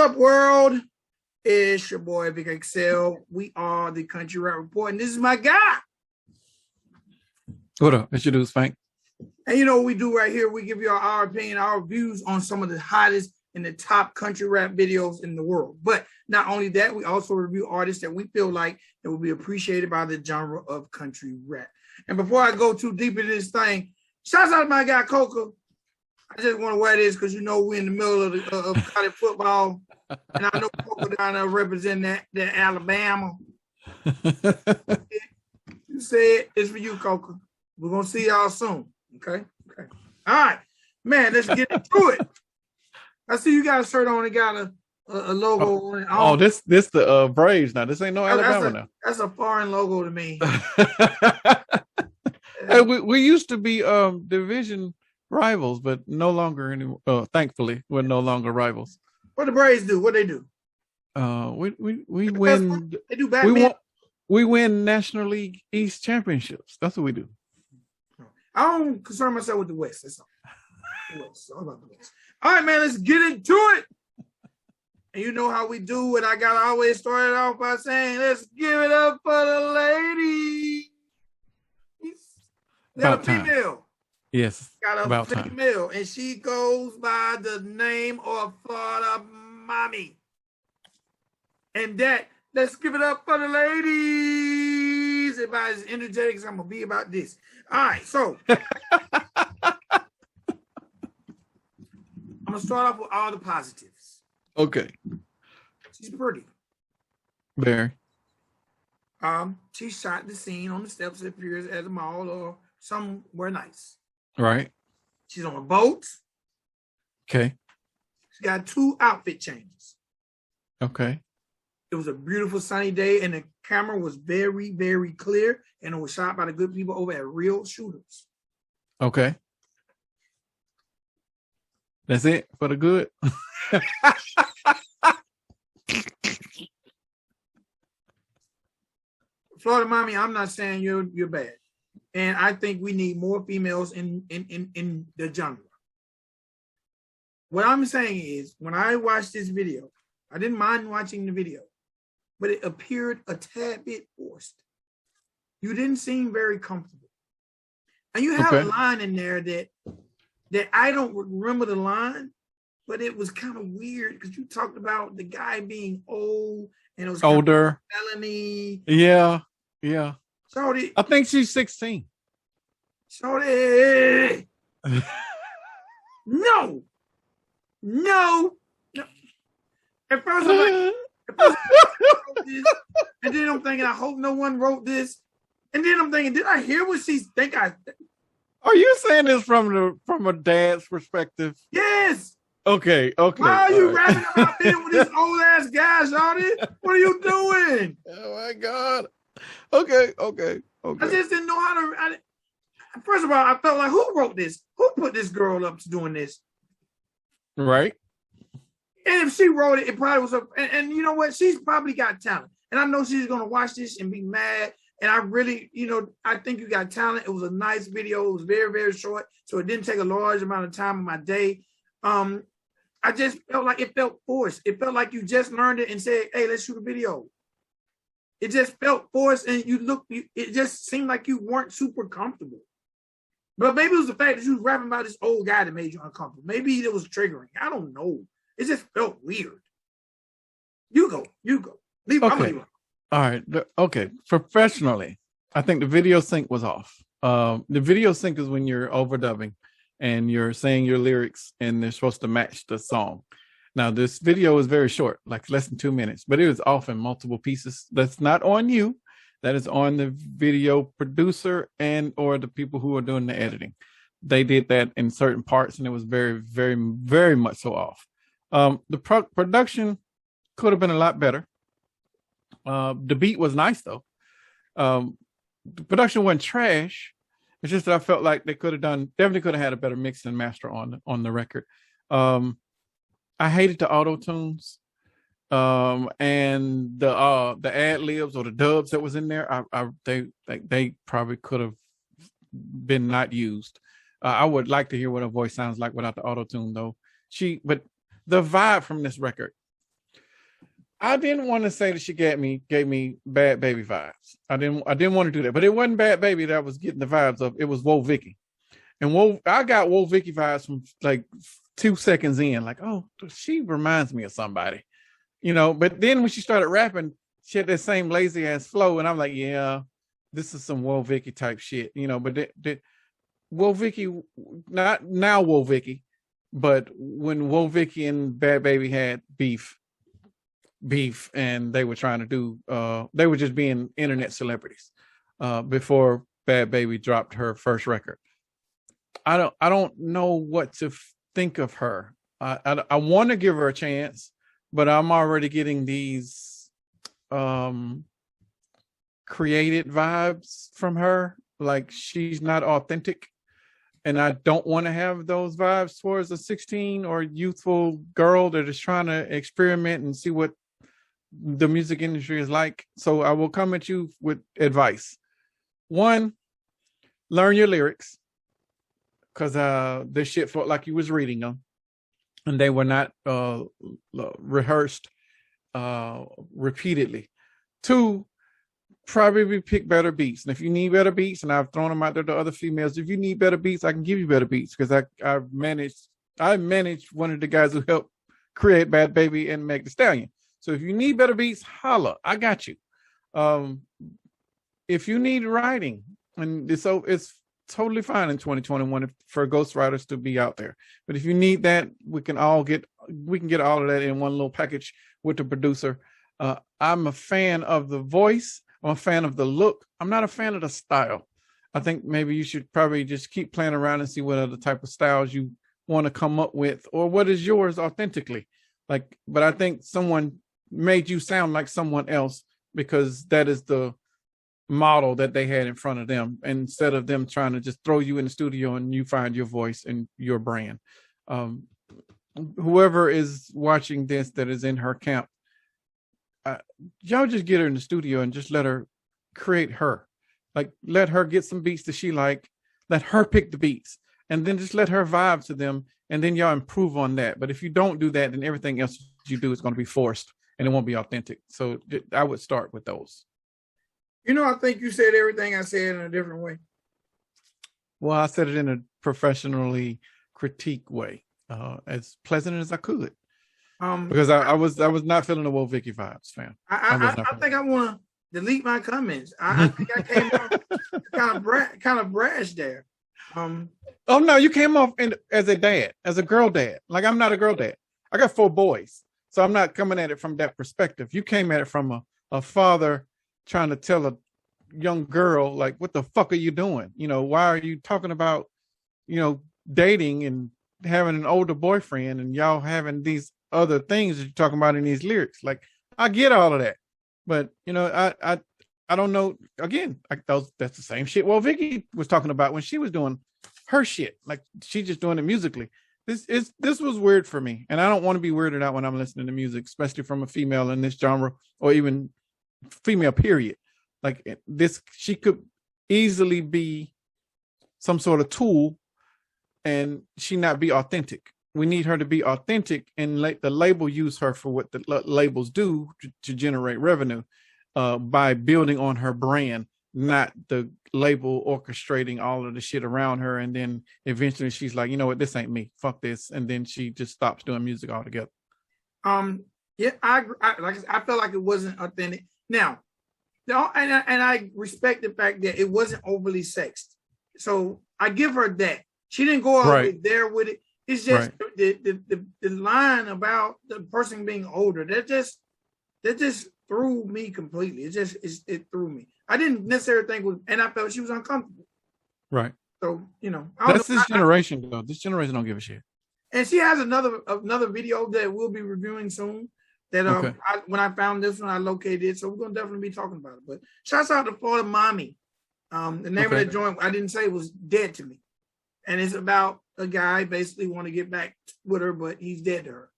up, world? It's your boy Vic Excel. We are the Country Rap Report, and this is my guy. What up? It's your dude, Spank. And you know what we do right here? We give you our opinion, our views on some of the hottest and the top country rap videos in the world. But not only that, we also review artists that we feel like that will be appreciated by the genre of country rap. And before I go too deep into this thing, shouts out to my guy Coca. I just want to wear this because you know we're in the middle of college football, and I know Coca down there representing that Alabama. You said it's for you, Coca. We're gonna see y'all soon. Okay. All right, man. Let's get into it. I see you got a shirt on. It got a logo on it. Oh, this the Braves now. This ain't no Alabama now. That's a foreign logo to me. Hey, we used to be division rivals, but no longer anymore. Thankfully, we're no longer rivals. What the Braves do? What they do? We win. They do Batman. We win National League East championships. That's what we do. I don't concern myself with the West. That's all about the West. All right, man. Let's get into it. And you know how we do. And I got to always start it off by saying, "Let's give it up for the lady." Got a female. Yes. Got a female. And she goes by the name of Florida Mami. And that, let's give it up for the ladies. If I as energetic as I'm going to be about this. All right, so. I'm going to start off with all the positives. Okay. She's pretty. Very. She shot the scene on the steps of Piers at the mall or somewhere nice. Right. She's on a boat. Okay. She got 2 outfit changes. Okay. It was a beautiful sunny day, and the camera was very, very clear, and it was shot by the good people over at Real Shooters. Okay. That's it for the good. Florida Mami, I'm not saying you're bad. And I think we need more females in the genre. What I'm saying is, when I watched this video, I didn't mind watching the video, but it appeared a tad bit forced. You didn't seem very comfortable. And you had a line in there that I don't remember the line, but it was kind of weird because you talked about the guy being old and it was older. Felony. Yeah. Shorty. I think she's 16. Shorty. No. At first I'm like, and then I'm thinking, I hope no one wrote this. And then I'm thinking, did I hear what she think I? Are you saying this from a dad's perspective? Yes. Okay. Why are you rapping about being with this old ass guy, Shorty? What are you doing? Oh my God. Okay. I just didn't know how to. First of all, I felt like, who wrote this? Who put this girl up to doing this? Right. And if she wrote it, it probably was and you know what? She's probably got talent. And I know she's going to watch this and be mad. And I really, I think you got talent. It was a nice video. It was very, very short. So it didn't take a large amount of time in my day. I just felt like it felt forced. It felt like you just learned it and said, hey, let's shoot a video. It just felt forced. And it just seemed like you weren't super comfortable. But maybe it was the fact that you was rapping about this old guy that made you uncomfortable. Maybe it was triggering. I don't know. It just felt weird. You go. Leave. Okay. All right. Okay. Professionally, I think the video sync was off. The video sync is when you're overdubbing and you're saying your lyrics and they're supposed to match the song. Now, this video is very short, like less than 2 minutes, but it was off in multiple pieces. That's not on you. That is on the video producer and or the people who are doing the editing. They did that in certain parts, and it was very, very, very much so off. The production could have been a lot better. The beat was nice, though. The production wasn't trash. It's just that I felt like they definitely could have had a better mix and master on the record. I hated the auto tunes. And the ad libs or the dubs that was in there, they probably could have been not used. I would like to hear what her voice sounds like without the auto tune though. But the vibe from this record I didn't want to say that she gave me Bad Baby vibes. I didn't want to do that, but it wasn't Bad Baby that was getting the vibes of. It was Whoa Vicky, and I got Whoa Vicky vibes from like 2 seconds in. Like, oh, she reminds me of somebody, But then when she started rapping, she had that same lazy ass flow, and I'm like, yeah, this is some Whoa Vicky type shit, But Whoa Vicky, not now Whoa Vicky, but when Whoa Vicky and Bad Baby had beef, and they were trying to do they were just being internet celebrities before Bad Baby dropped her first record. I don't know what to think of her. I want to give her a chance, but I'm already getting these created vibes from her, like she's not authentic, and I don't want to have those vibes towards a 16 or youthful girl that is trying to experiment and see what the music industry is like. So I will come at you with advice. One, learn your lyrics, because this shit felt like you was reading them, and they were not rehearsed repeatedly. Two, probably pick better beats. And if you need better beats, and I've thrown them out there to other females, if you need better beats, I can give you better beats, because I managed one of the guys who helped create Bad Baby and Meg Thee Stallion. So if you need better beats, holla, I got you. If you need writing, and it's totally fine in 2021 for ghostwriters to be out there. But if you need that, we can get all of that in one little package with the producer. I'm a fan of the voice. I'm a fan of the look. I'm not a fan of the style. I think maybe you should probably just keep playing around and see what other type of styles you want to come up with, or what is yours authentically. But I think someone made you sound like someone else, because that is the model that they had in front of them, instead of them trying to just throw you in the studio and you find your voice and your brand. Whoever is watching this that is in her camp, y'all just get her in the studio and just let her create her. Let her get some beats that she like, let her pick the beats, and then just let her vibe to them, and then y'all improve on that. But if you don't do that, then everything else you do is going to be forced and it won't be authentic. So I would start with those. I think you said everything I said in a different way. Well, I said it in a professionally critique way, as pleasant as I could. Because I was not feeling the Whoa Vicky vibes, fam. I think I want to delete my comments. I think I came off kind of brash there. Oh no, you came off as a girl dad. Like, I'm not a girl dad. I got 4 boys, so I'm not coming at it from that perspective. You came at it from a father trying to tell a young girl, like, what the fuck are you doing? Why are you talking about, dating and having an older boyfriend, and y'all having these other things that you're talking about in these lyrics? Like, I get all of that, but I don't know. Again, that's the same shit. Well, Vicky was talking about when she was doing her shit. Like, she's just doing it musically. This was weird for me, and I don't want to be weirded out when I'm listening to music, especially from a female in this genre, or even female period. Like this, she could easily be some sort of tool, and she not be authentic. We need her to be authentic, and let the label use her for what the labels do to generate revenue, by building on her brand, not the label orchestrating all of the shit around her. And then eventually she's like, you know what, this ain't me, fuck this. And then she just stops doing music altogether. Yeah, I felt like it wasn't authentic. Now, and I respect the fact that it wasn't overly sexed. So I give her that. She didn't go all the way there with it. It's just the line about the person being older, that just threw me completely. It threw me. I didn't necessarily think and I felt she was uncomfortable. Right. So, that's this generation though. This generation don't give a shit. And she has another video that we'll be reviewing soon. That when I found this one, I located it. So we're gonna definitely be talking about it. But shouts out to Florida Mami. The name of the joint I didn't say was Dead to Me. And it's about a guy basically want to get back with her, but he's dead to her.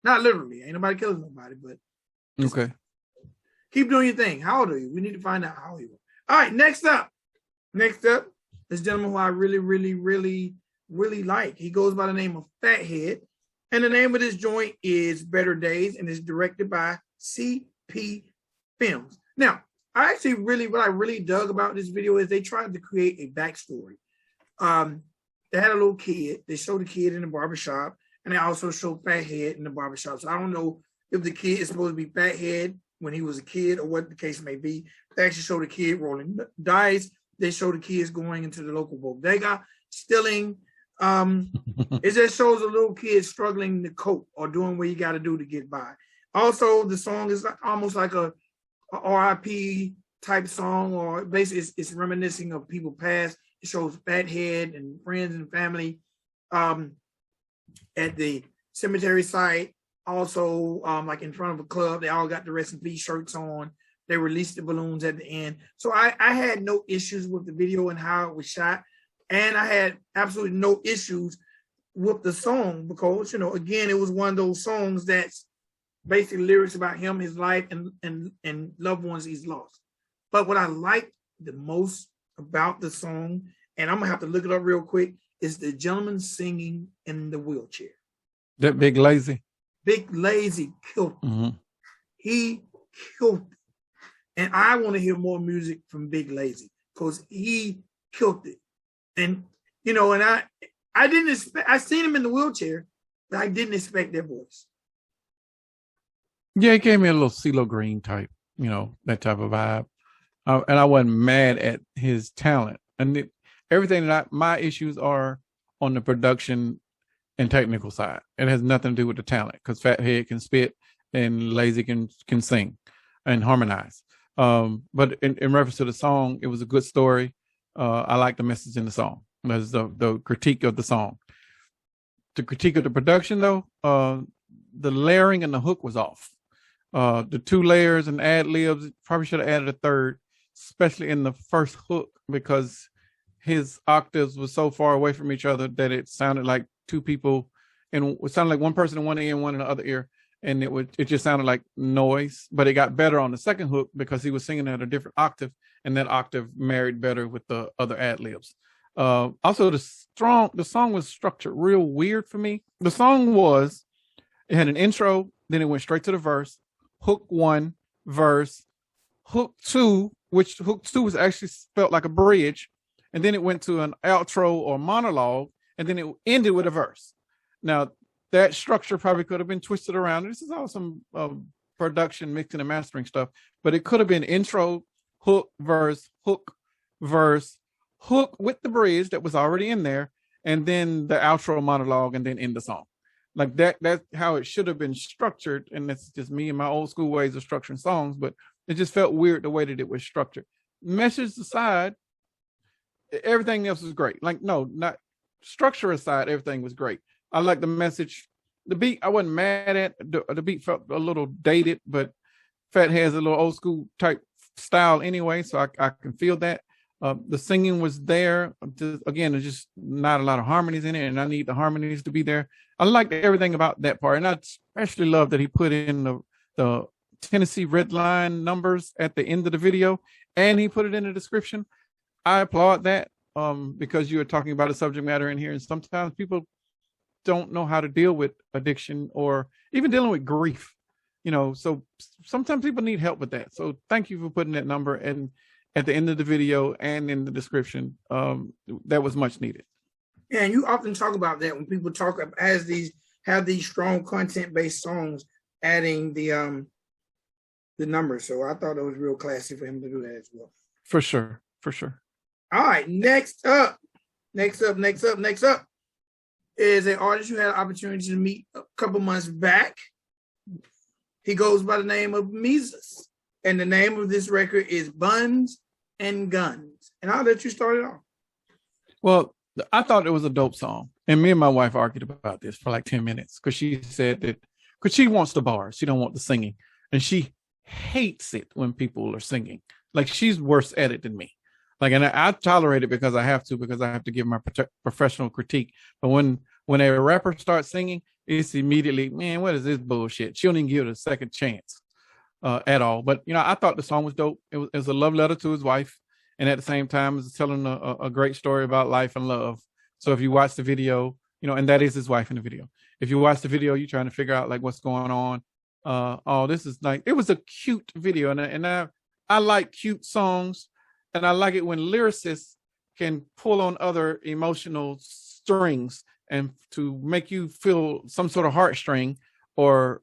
Not literally. Ain't nobody killing nobody, but okay. Keep doing your thing. How old are you? We need to find out how old you are. All right, next up, this gentleman who I really, really, really, really like. He goes by the name of Phathead. And the name of this joint is Better Days, and it's directed by CP Films. Now, what I really dug about this video is they tried to create a backstory. They had a little kid. They showed the kid in the barbershop, and they also showed Phathead in the barbershop. So I don't know if the kid is supposed to be Phathead when he was a kid or what the case may be. They actually showed the kid rolling dice. They showed the kids going into the local bodega, stealing. It just shows a little kid struggling to cope or doing what you got to do to get by. Also, the song is almost like a RIP type song, or basically it's reminiscing of people past. It shows Phathead and friends and family at the cemetery site. Also, like in front of a club, they all got the rest in peace shirts on. They released the balloons at the end. So I had no issues with the video and how it was shot. And I had absolutely no issues with the song because, again, it was one of those songs that's basically lyrics about him, his life, and loved ones he's lost. But what I liked the most about the song, and I'm going to have to look it up real quick, is the gentleman singing in the wheelchair. That Big Lazy? Big Lazy killed it. Mm-hmm. He killed it. And I want to hear more music from Big Lazy because he killed it. And, and I didn't expect, I seen him in the wheelchair, but I didn't expect that voice. Yeah, he gave me a little CeeLo Green type, that type of vibe. And I wasn't mad at his talent. And everything my issues are on the production and technical side. It has nothing to do with the talent because Phathead can spit and Lazy can sing and harmonize. But in reference to the song, it was a good story. I like the message in the song. That's the critique of the song. The critique of the production, though, the layering and the hook was off. The 2 layers and ad libs, probably should have added a third, especially in the first hook, because his octaves were so far away from each other that it sounded like 2 people, and it sounded like one person in one ear and one in the other ear. And it just sounded like noise, but it got better on the second hook because he was singing at a different octave, and that octave married better with the other ad libs. Also, the song was structured real weird for me. The song it had an intro, then it went straight to the verse, hook 1, verse, hook 2, which hook 2 was actually felt like a bridge, and then it went to an outro or monologue, and then it ended with a verse. Now, that structure probably could have been twisted around. This is all some production, mixing and mastering stuff, but it could have been intro, hook, verse, hook with the bridge that was already in there, and then the outro monologue, and then end the song. Like that's how it should have been structured. And that's just me and my old school ways of structuring songs, but it just felt weird the way that it was structured. Message aside, everything else was great. Like, no, not structure aside, everything was great. I like the message. The beat, I wasn't mad at. The beat felt a little dated, but Phathead has a little old school type style anyway, so I can feel that. The singing was there. Again, there's just not a lot of harmonies in it, and I need the harmonies to be there. I liked everything about that part, and I especially love that he put in the Tennessee Red Line numbers at the end of the video, and he put it in the description. I applaud that because you were talking about a subject matter in here, and sometimes people don't know how to deal with addiction or even dealing with grief, so sometimes people need help with that. So thank you for putting that number and at the end of the video and in the description. That was much needed. Yeah, and you often talk about that when people have these strong content-based songs, adding the numbers. So I thought it was real classy for him to do that as well. For sure. All right, next up is an artist you had an opportunity to meet a couple months back. He goes by the name of Mesus, and the name of this record is Buns and Guns. And I'll let you start it off. Well, I thought it was a dope song, and me and my wife argued about this for like 10 minutes because she said that because she wants the bars, she don't want the singing, and she hates it when people are singing. Like, she's worse at it than me. Like, and I tolerate it because I have to give my professional critique. But when a rapper starts singing, it's immediately, man, what is this bullshit? She don't even give it a second chance at all. But, I thought the song was dope. It was a love letter to his wife. And at the same time, it's telling a great story about life and love. So if you watch the video, and that is his wife in the video. If you watch the video, you're trying to figure out like what's going on. oh, this is like, it was a cute video, and I like cute songs, and I like it when lyricists can pull on other emotional strings and to make you feel some sort of heartstring or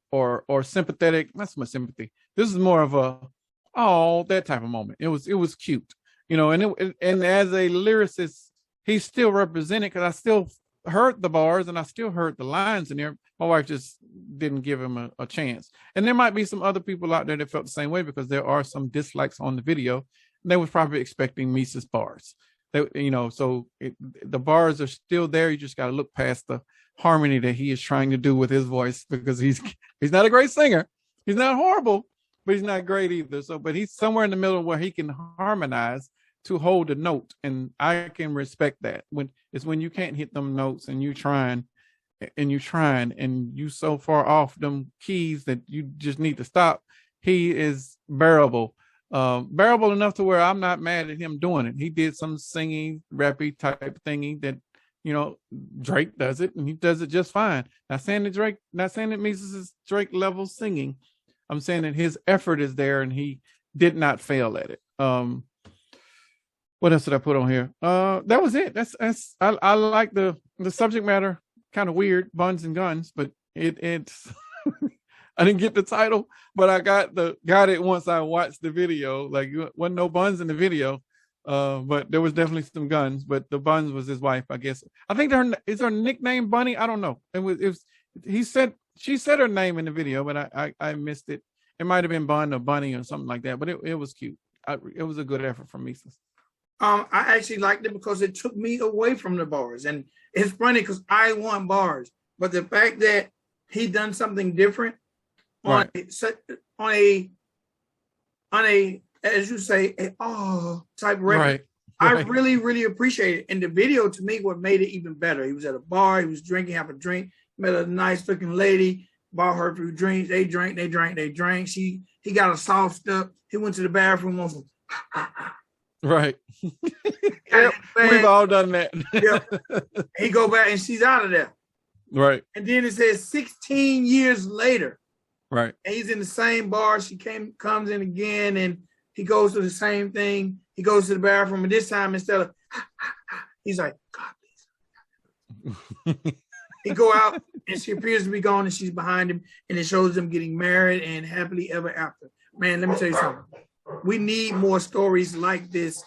sympathetic. Not so much sympathy. This is more of a, oh, that type of moment. It was cute, you know, and as a lyricist, he still represented, because I still heard the bars and I still heard the lines in there. My wife just didn't give him a chance. And there might be some other people out there that felt the same way, because there are some dislikes on the video. They was probably expecting Mesus bars. They, you know, so the bars are still there. You just got to look past the harmony that he is trying to do with his voice, because he's not a great singer. He's not horrible, but he's not great either. So, but he's somewhere in the middle where he can harmonize to hold a note, and I can respect that. When you can't hit them notes and you trying and you so far off them keys that you just need to stop. He is bearable enough to where I'm not mad at him doing it. He did some singing, rappy type thingy that, you know, Drake does it, and he does it just fine. Not saying that Mesus is Drake level singing. I'm saying that his effort is there, and he did not fail at it. What else did I put on here? That was it. I like the subject matter. Kind of weird, Buns and Guns, but it's I didn't get the title, but I got it once I watched the video. Like, wasn't no buns in the video, but there was definitely some guns. But the Buns was his wife, I guess. I think is her nickname Bunny. I don't know. She said her name in the video, but I missed it. It might have been Bun or Bunny or something like that. But it was cute. It was a good effort from Mesus. I actually liked it because it took me away from the bars, and it's funny because I want bars, but the fact that he done something different on a as you say a type record, right. I really, really appreciate it. And the video, to me, what made it even better. He was at a bar, he was drinking, have a drink, met a nice looking lady, bought her a few drinks. They drank. He got a soft up. He went to the bathroom on some. Right. Yep, we've all done that. Yep. He go back and she's out of there. Right. And then it says 16 years later. Right. And he's in the same bar. She comes in again, and he goes to the same thing. He goes to the bathroom, and this time instead of he's like, God, please. He go out, and she appears to be gone, and she's behind him, and it shows them getting married and happily ever after. Man, let me tell you something. We need more stories like this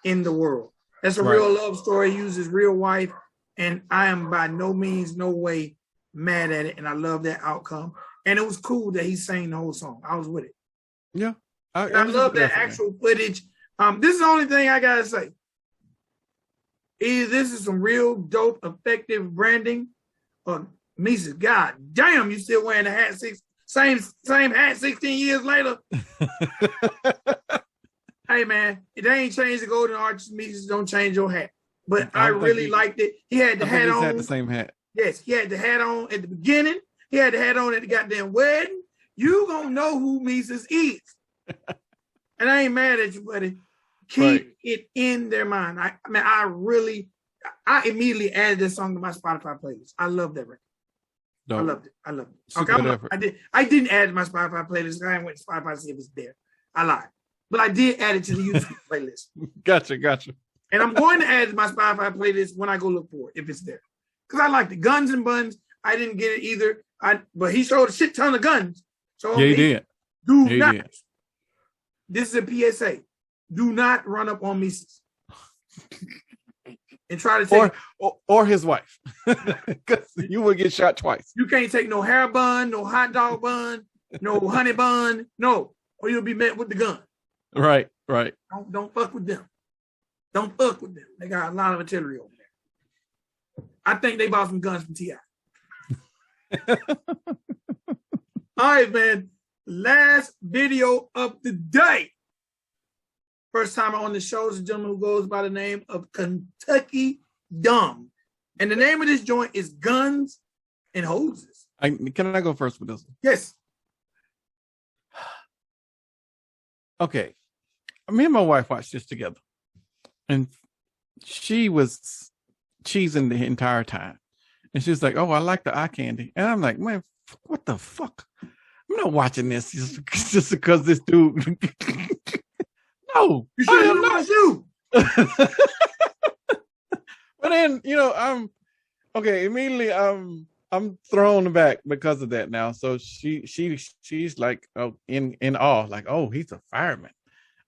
in the world. That's a real love story. He uses real wife, and I am by no means, no way mad at it, and I love that outcome. And it was cool that he sang the whole song. I was with it. Yeah. I love that actual footage. This is the only thing I gotta say. Either this is some real dope, effective branding, or Mesus, God damn, you still wearing the hat same hat 16 years later. Hey man, it ain't changed the golden arches. Mesus, don't change your hat. But I really liked it. He had the hat on. Had the same hat. Yes, he had the hat on at the beginning. He had the hat on at the goddamn wedding. You gonna know who Mesus is. And I ain't mad at you, buddy. Keep it in their mind. I immediately added this song to my Spotify playlist. I love that record. Dope. I loved it. Okay, I didn't add it to my Spotify playlist. I went to Spotify to see if it's there. I lied. But I did add it to the YouTube playlist. Gotcha. And I'm going to add it to my Spotify playlist when I go look for it, if it's there. Because I like the Guns and Buns. I didn't get it either. But he showed a shit ton of guns. So yeah, he did. Do not. Did. This is a PSA. Do not run up on Mesus. And try to take or his wife. Because you will get shot twice. You can't take no hair bun, no hot dog bun, no honey bun, no, or you'll be met with the gun. Right. Don't fuck with them. Don't fuck with them. They got a lot of artillery over there. I think they bought some guns from T.I. All right, man. Last video of the day. First time on the show is a gentleman who goes by the name of Kentucky Dumb. And the name of this joint is Guns and Hoses. Can I go first with this one? Yes. Okay. Me and my wife watched this together. And she was cheesing the entire time. And she was like, oh, I like the eye candy. And I'm like, man, what the fuck? I'm not watching this just because this dude. No, you should watch you. But then, I'm okay. Immediately, I'm thrown back because of that now. So she's like, oh, in awe, like, oh, he's a fireman.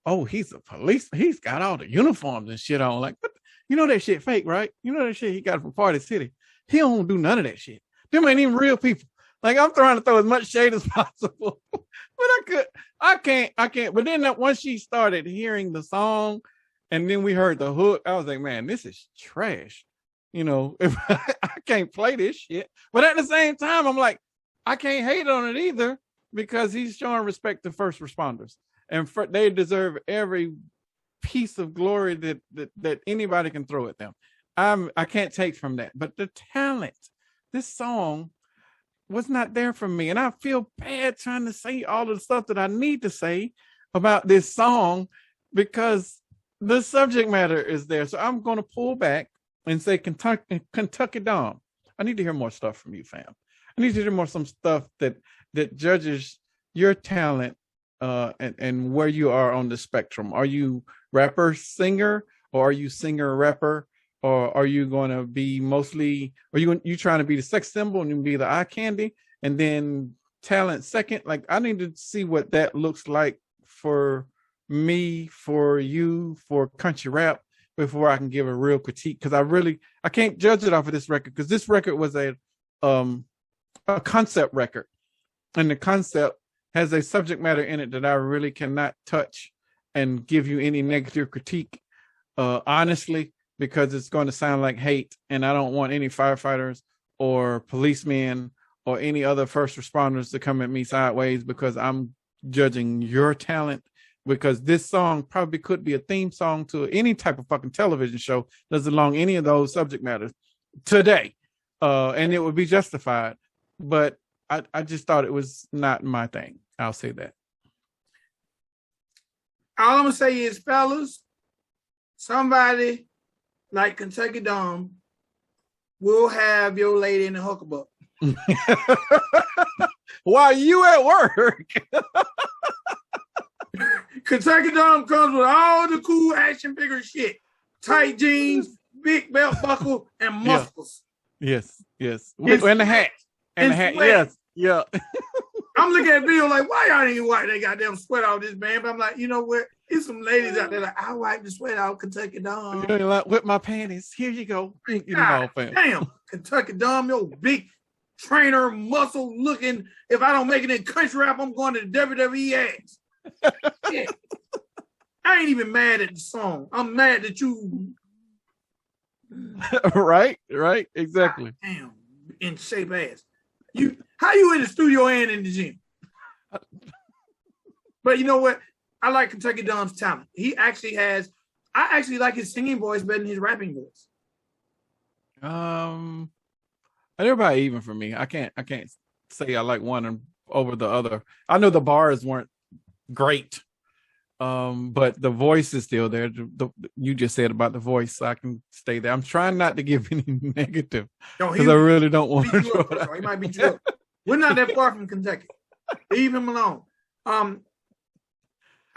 Oh, he's a police. He's got all the uniforms and shit on. Like, but that shit fake, right? That shit he got from Party City. He don't do none of that shit. Them ain't even real people. Like, I'm trying to throw as much shade as possible, but I can't. But then once she started hearing the song, and then we heard the hook, I was like, man, this is trash. If I can't play this shit. But at the same time, I'm like, I can't hate on it either because he's showing respect to first responders, and they deserve every piece of glory that anybody can throw at them. I can't take from that. But the talent, this song was not there for me. And I feel bad trying to say all the stuff that I need to say about this song because the subject matter is there. So I'm going to pull back and say Kentucky Dom. I need to hear more stuff from you, fam. I need to hear some stuff that judges your talent and where you are on the spectrum. Are you rapper, singer, or are you singer, rapper? Or are you going to be mostly, are you trying to be the sex symbol and be the eye candy and then talent second? Like, I need to see what that looks like for me, for you, for country rap before I can give a real critique. Cause I can't judge it off of this record. Cause this record was a concept record, and the concept has a subject matter in it that I really cannot touch and give you any negative critique. Honestly, because it's going to sound like hate, and I don't want any firefighters or policemen or any other first responders to come at me sideways because I'm judging your talent, because this song probably could be a theme song to any type of fucking television show that's along any of those subject matters today. And it would be justified, but I just thought it was not my thing. I'll say that. All I'm going to say is, fellas, somebody like Kentucky Dom will have your lady in the hucklebuck. While you at work. Kentucky Dom comes with all the cool action figure shit. Tight jeans, big belt buckle, and muscles. Yes. And the hat. And the hat, sweat. Yes. Yeah. I'm looking at video like, why y'all ain't wipe that goddamn sweat off this man? But I'm like, you know what? There's some ladies out there like, I wipe the sweat out Kentucky Dom. You know, like, whip my panties. Here you go. Damn, Kentucky Dom, yo big trainer, muscle looking. If I don't make it in country rap, I'm going to the WWE ass. Yeah. I ain't even mad at the song. I'm mad that you. Right, exactly. God damn, in shape ass. How you in the studio and in the gym? But you know what? I like Kentucky Dom's talent. He actually has. I actually like his singing voice better than his rapping voice. They're about even for me. I can't say I like one over the other. I know the bars weren't great, but the voice is still there. You just said about the voice, so I can stay there. I'm trying not to give any negative because I really don't want to. He might be true. We're not that far from Kentucky. Leave him alone.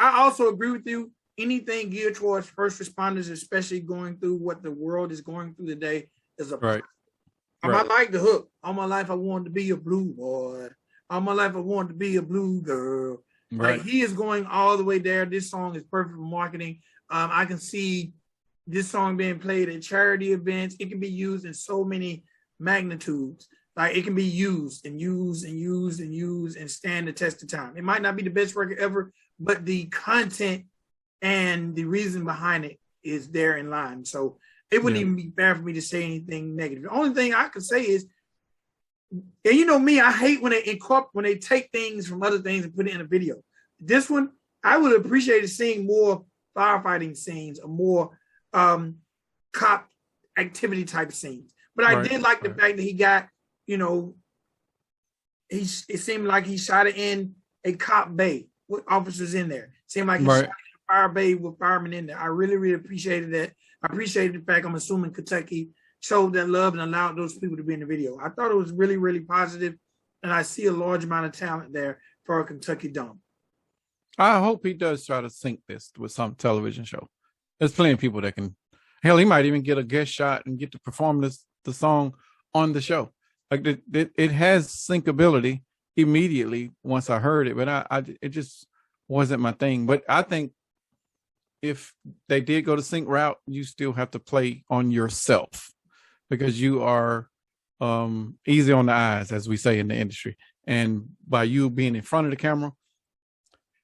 I also agree with you. Anything geared towards first responders, especially going through what the world is going through today, is a right. I like the hook. All my life I wanted to be a blue boy. All my life I wanted to be a blue girl. Right. Like, he is going all the way there. This song is perfect for marketing. I can see this song being played at charity events. It can be used in so many magnitudes. Like, it can be used and stand the test of time. It might not be the best record ever, but the content and the reason behind it is there in line. So it wouldn't even be fair for me to say anything negative. The only thing I could say is, and you know me, I hate when they take things from other things and put it in a video. This one, I would have appreciated seeing more firefighting scenes or more cop activity type scenes. But I did like the fact that he got, it seemed like he shot it in a cop bay with officers in there. It seemed like he shot it in a fire bay with firemen in there. I really, really appreciated that. I appreciated the fact, I'm assuming Kentucky showed that love and allowed those people to be in the video. I thought it was really, really positive, and I see a large amount of talent there for a Kentucky Dom. I hope he does try to sync this with some television show. There's plenty of people that can. Hell, he might even get a guest shot and get to perform the song on the show. Like it has syncability immediately once I heard it, but it just wasn't my thing. But I think if they did go the sync route, you still have to play on yourself because you are easy on the eyes, as we say in the industry. And by you being in front of the camera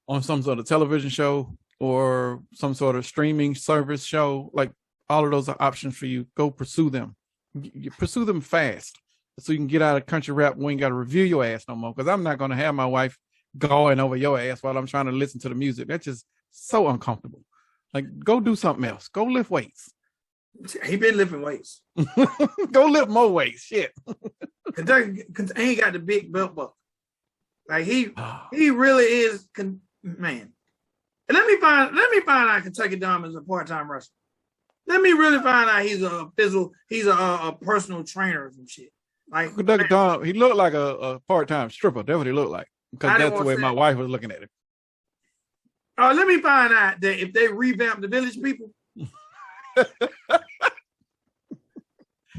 on some sort of television show or some sort of streaming service show, like all of those are options for you. Go pursue them. You pursue them fast so you can get out of country rap. We ain't got to review your ass no more because I'm not going to have my wife going over your ass while I'm trying to listen to the music. That's just so uncomfortable. Like, go do something else. Go lift weights. He been lifting weights. Go lift more weights. Shit. Kentucky ain't got the big belt buckle. Like he really is, man. And let me find out Kentucky Dom is a part-time wrestler. Let me really find out he's a personal trainer or some shit. Like Kentucky Dom, he looked like a part-time stripper. That's what he looked like. Because that's the way my wife was looking at him. Let me find out that if they revamp the Village People.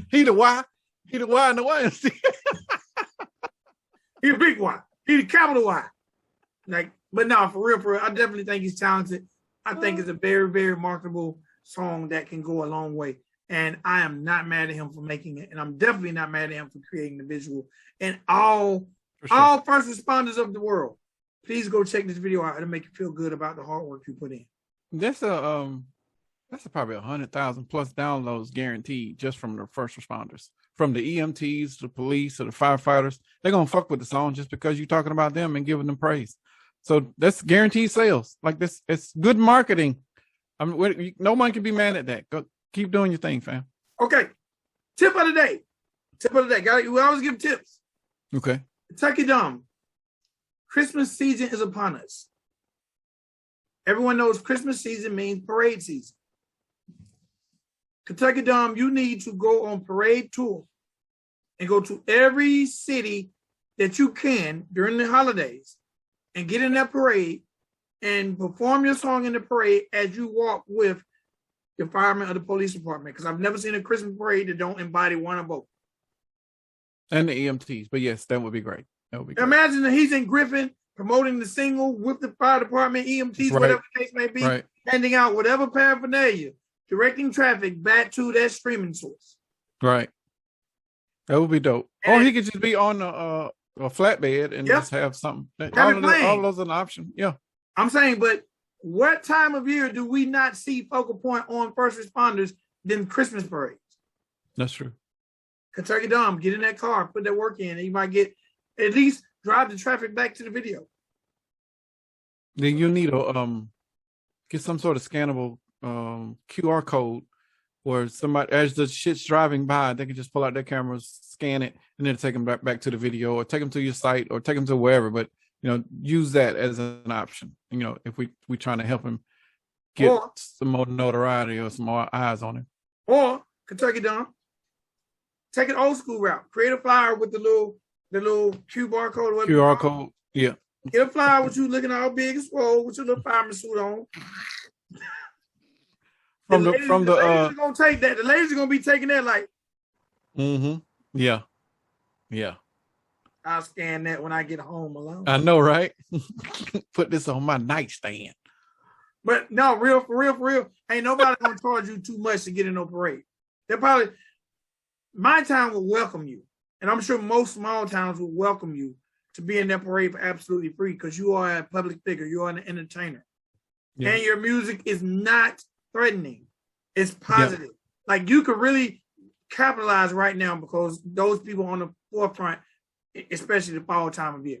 He the Y and the YMC. He a big Y. He the capital Y. Like, but no, for real, I definitely think he's talented. I think it's a very, very marketable song that can go a long way. And I am not mad at him for making it. And I'm definitely not mad at him for creating the visual. And all first responders of the world, please go check this video out. It'll make you feel good about the hard work you put in. That's probably 100,000 plus downloads guaranteed just from the first responders, from the EMTs, the police, or the firefighters. They're gonna fuck with the song just because you're talking about them and giving them praise. So that's guaranteed sales. Like this, it's good marketing. I mean, no one can be mad at that. Go keep doing your thing, fam. Okay. Tip of the day. We always give tips. Okay. Kentucky Dom. Christmas season is upon us. Everyone knows Christmas season means parade season. Kentucky Dom, you need to go on parade tour and go to every city that you can during the holidays and get in that parade and perform your song in the parade as you walk with the firemen of the police department. Because I've never seen a Christmas parade that don't embody one of both. And the EMTs. But yes, that would be great. That would be great. Imagine that he's in Griffin promoting the single with the fire department, EMTs, right. Whatever the case may be, right. Handing out whatever paraphernalia, directing traffic back to that streaming source. Right. That would be dope. And, or he could just be on a flatbed and just have something. All those are an option. Yeah. I'm saying, but what time of year do we not see focal point on first responders than Christmas parades? That's true. Kentucky Dom, get in that car, put that work in, and you might get at least drive the traffic back to the video. Then you need to get some sort of scannable QR code where somebody, as the shit's driving by, they can just pull out their cameras, scan it, and then take them back to the video, or take them to your site, or take them to wherever. But use that as an option. If we trying to help him get some more notoriety or some more eyes on him. Or Kentucky Dom, take an old school route. Create a flyer with the little QR code. QR code, yeah. Get a flyer with you looking all big and swole with your little fireman suit on. The ladies are gonna take that. The ladies are gonna be taking that like. Mm-hmm. Yeah. Yeah. I'll scan that when I get home alone. I know, right? Put this on my nightstand. But no, for real. Ain't nobody gonna charge you too much to get in no parade. They're probably, my town will welcome you. And I'm sure most small towns will welcome you to be in that parade for absolutely free because you are a public figure. You are an entertainer. Yeah. And your music is not threatening. It's positive. Yeah. Like you could really capitalize right now because those people on the forefront, especially the fall time of year.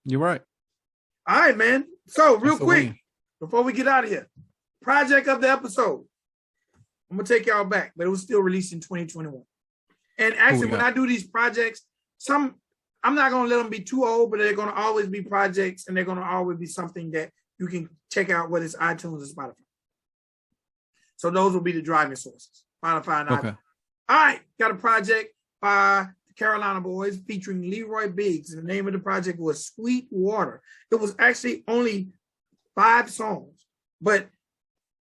You're right. All right, man. So real quick, before we get out of here, project of the episode. I'm going to take y'all back, but it was still released in 2021. And actually, when I do these projects, I'm not going to let them be too old, but they're going to always be projects, and they're going to always be something that you can check out, whether it's iTunes or Spotify. So those will be the driving sources, Spotify and iTunes. All right, got a project by the Carolina Boys featuring Leroy Biggs. The name of the project was Sweet Water. It was actually only 5 songs, but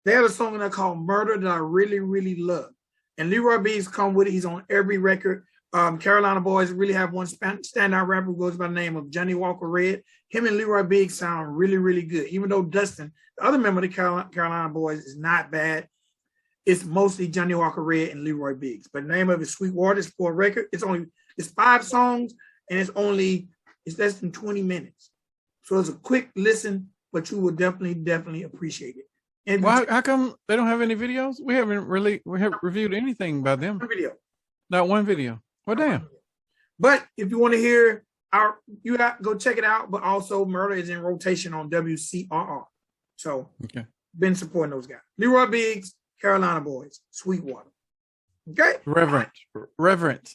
they had a song in there called Murder that I really, really love. And Leroy Biggs come with it. He's on every record. Carolina Boys really have one standout rapper who goes by the name of Johnny Walker Red. Him and Leroy Biggs sound really, really good. Even though Dustin, the other member of the Carolina Boys, is not bad. It's mostly Johnny Walker Red and Leroy Biggs. But the name of it is Sweet Water. It's for a record. It's 5 songs, and it's less than 20 minutes. So it's a quick listen, but you will definitely appreciate it. And how come they don't have any videos? We haven't reviewed anything by them. One video. Not one video. Well, damn. But if you want to hear you got go check it out. But also, Murder is in rotation on WCRR. So, been supporting those guys. Leroy Biggs, Carolina Boys, Sweetwater. Okay. Reverend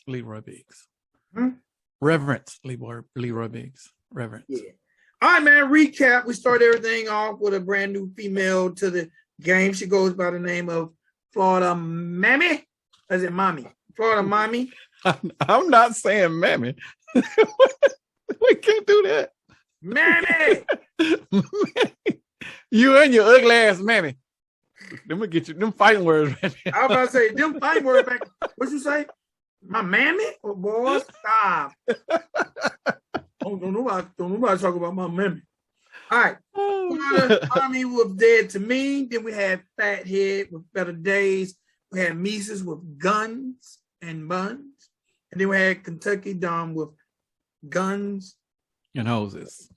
Leroy Biggs. Reverend Leroy Biggs. Reverend. Yeah. All right, man. Recap. We start everything off with a brand new female to the game. She goes by the name of Florida Mami. Is it Mami? Florida Mami. I'm not saying Mammy. We can't do that. Mammy. You and your ugly ass Mammy. Let me get you them fighting words. I was about to say them fighting words back. What you say? My mammy? Oh, boy, stop. Don't nobody talk about my mammy. All right. Army was Dead to Me. Then we had Phathead with Better Days. We had Mesus with Guns and Buns. And then we had Kentucky Don with Guns and Hoses.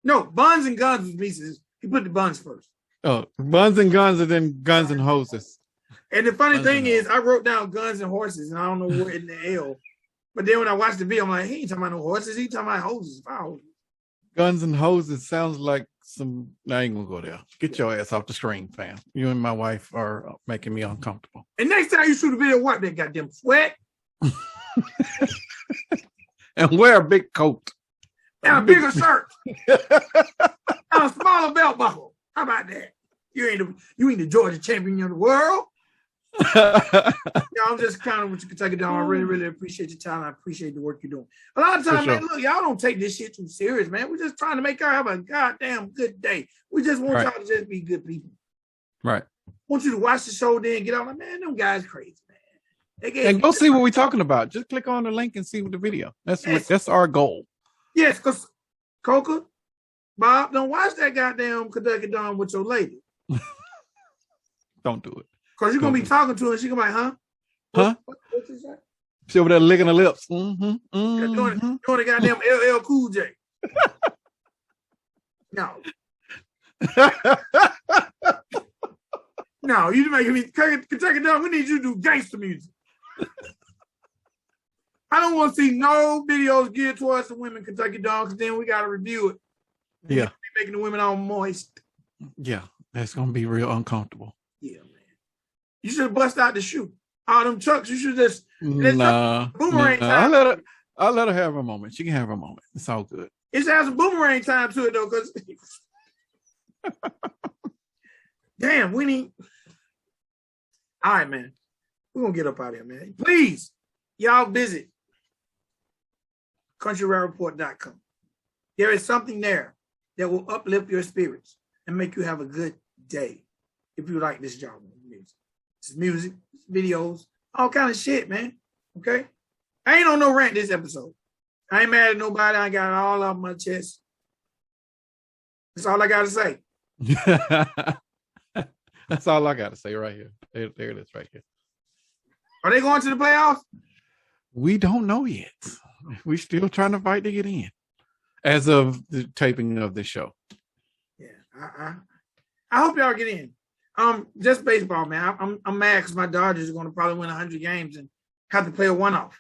No, Buns and Guns was Mesus. He put the Buns first. Oh, Buns and Guns and then Guns and Hoses. And the funny thing is, I wrote down Guns and Horses, and I don't know where in the L. But then when I watched the video, I'm like, he ain't talking about no horses. He talking about hoses. Guns and Hoses sounds like some. I ain't gonna go there. Get your ass off the screen, fam. You and my wife are making me uncomfortable. And next time you shoot a video, wipe that goddamn sweat. And wear a big coat. And a bigger shirt. And a smaller belt buckle. How about that? You ain't the Georgia champion of the world. I'm just kind of with you, Kentucky Don. I really, really appreciate your time. I appreciate the work you're doing. A lot of times, man, look, y'all don't take this shit too serious, man. We're just trying to make y'all have a goddamn good day. We just want y'all to just be good people. Right. Want you to watch the show, then get out like, man, them guys crazy, man. And go see what we're talking about. Just click on the link and see the video. That's our goal. Yes, because Coca, Bob, don't watch that goddamn Kentucky Don with your lady. Don't do it. Because you're going to be talking to her and she's going to be like, huh? What's she say? She over there licking her lips. Doing the goddamn LL Cool J. No. No, you making me Kentucky Don. We need you to do gangster music. I don't want to see no videos geared towards the women, Kentucky Don, because then we got to review it. Yeah. Making the women all moist. Yeah, that's going to be real uncomfortable. Yeah, man. You should have bust out the shoe. All them trucks, you should just boomerang time. I'll let her have her moment. She can have her moment. It's all good. It should have some boomerang time to it though, because damn, we need. All right, man. We're gonna get up out of here, man. Please, y'all visit countryrareport.com. There is something there that will uplift your spirits and make you have a good day if you like this genre of music. It's music, it's videos, all kind of shit, man. Okay? I ain't on no rant this episode. I ain't mad at nobody. I got it all off my chest. That's all I got to say. That's all I got to say right here. There it is right here. Are they going to the playoffs? We don't know yet. We're still trying to fight to get in as of the taping of this show. Yeah, I hope y'all get in. Just baseball, man. I'm mad because my Dodgers are going to probably win 100 games and have to play a one-off.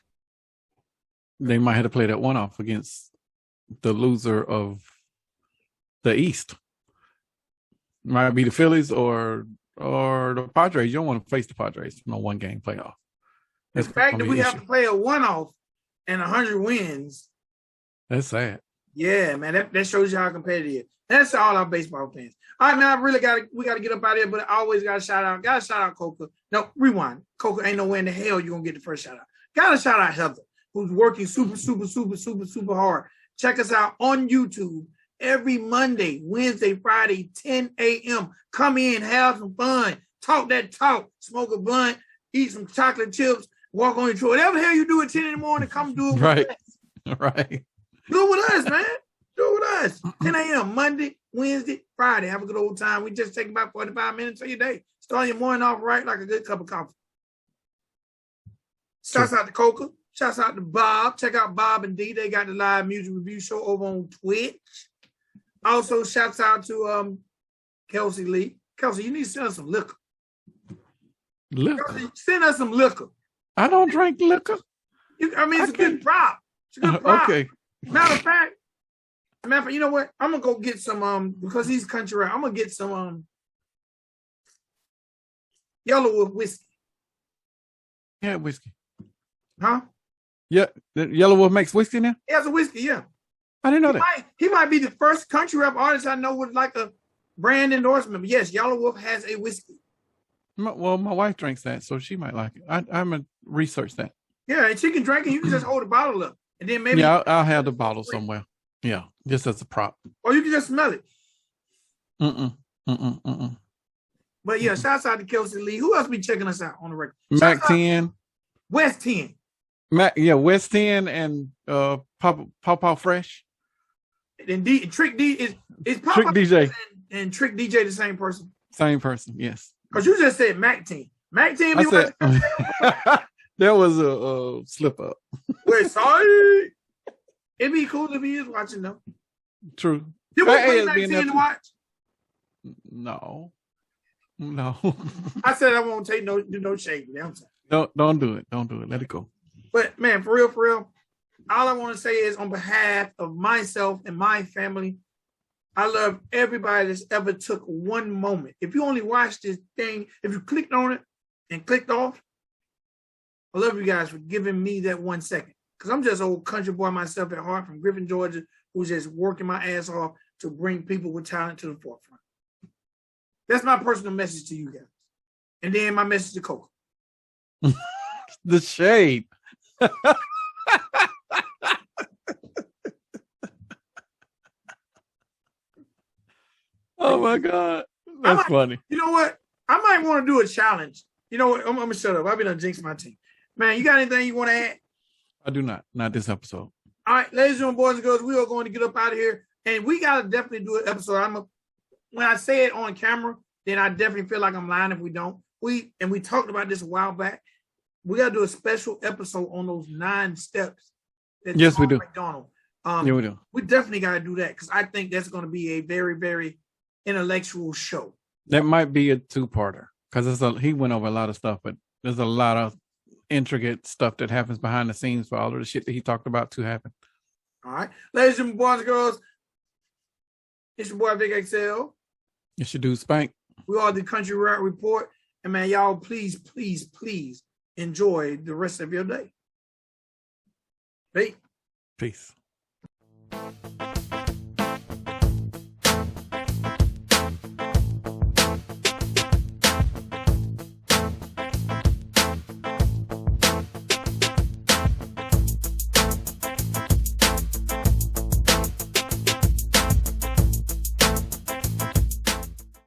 They might have to play that one-off against the loser of the East. Might be the Phillies or the Padres. You don't want to face the Padres in a one-game playoff. The fact that we have to play a one-off and 100 wins. That's sad. Yeah, man. That shows you how competitive. That's all our baseball fans. All right, man. We got to get up out of here, but I always got to shout out. Got to shout out Coca. No, rewind. Coca ain't nowhere in the hell you're going to get the first shout out. Got to shout out Heather. who's working super hard. Check us out on YouTube every Monday, Wednesday, Friday, 10 a.m. Come in, have some fun, talk that talk, smoke a blunt, eat some chocolate chips, walk on your tour. Whatever the hell you do at 10 in the morning, come do it with right. us. Right. Do it with us, man. Do it with us. 10 a.m. Monday, Wednesday, Friday. Have a good old time. We just take about 45 minutes of your day. Start your morning off right like a good cup of coffee. Shouts out to Coca. Shouts out to Bob. Check out Bob and D. They got the live music review show over on Twitch. Also, shouts out to Kelsey Lee. Kelsey, you need to send us some liquor. Liquor? Kelsey, send us some liquor. I don't drink liquor. It's a good prop. It's a good prop. Okay. Matter of fact, you know what? I'm gonna go get some because he's country rap. I'm gonna get some Yellow Wolf whiskey. Yeah, whiskey. Huh? Yeah, the Yellow Wolf makes whiskey now? He has a whiskey, yeah. I didn't know that. He might be the first country rap artist I know with like a brand endorsement. But yes, Yellow Wolf has a whiskey. Well, my wife drinks that, so she might like it. I'm gonna research that. Yeah, and she can drink it. You can just hold the bottle up, and then maybe I'll have the bottle somewhere. Yeah, just as a prop. Or you can just smell it. Mm-mm. But yeah, shouts out to Kelsey Lee. Who else be checking us out on the record? Mac 10. West 10. West 10 and Paw Fresh. And Trick D is Trick DJ and Trick DJ the same person? Same person, yes. Because you just said Mac 10. Mac 10 be watching. There was a slip up. Wait, sorry. It'd be cool if he is watching though. True. You want Mac 10 to watch? No. I said I won't take no shade. Don't do it. Don't do it. Let it go. But man, for real, all I want to say is on behalf of myself and my family, I love everybody that's ever took one moment. If you only watched this thing, if you clicked on it and clicked off, I love you guys for giving me that 1 second. Because I'm just an old country boy myself at heart from Griffin, Georgia, who's just working my ass off to bring people with talent to the forefront. That's my personal message to you guys. And then my message to Coca. The shade. Oh my God. That's funny. You know what? I might want to do a challenge. You know what? I'm going to shut up. I've been jinxing my team. Man, you got anything you want to add? I do not. Not this episode. All right, ladies and gentlemen, boys and girls, we are going to get up out of here. And we got to definitely do an episode. When I say it on camera, then I definitely feel like I'm lying if we don't. We talked about this a while back. We got to do a special episode on those 9 steps. Yes, we do. McDonald. Yeah, we do. We definitely got to do that because I think that's going to be a very, very intellectual show. That might be a 2-parter because he went over a lot of stuff, but there's a lot of intricate stuff that happens behind the scenes for all of the shit that he talked about to happen. All right. Ladies and boys and girls, it's your boy Vic XL. It's your dude Spank. We are the Country Rap Report. And man, y'all, please enjoy the rest of your day. Peace. Peace.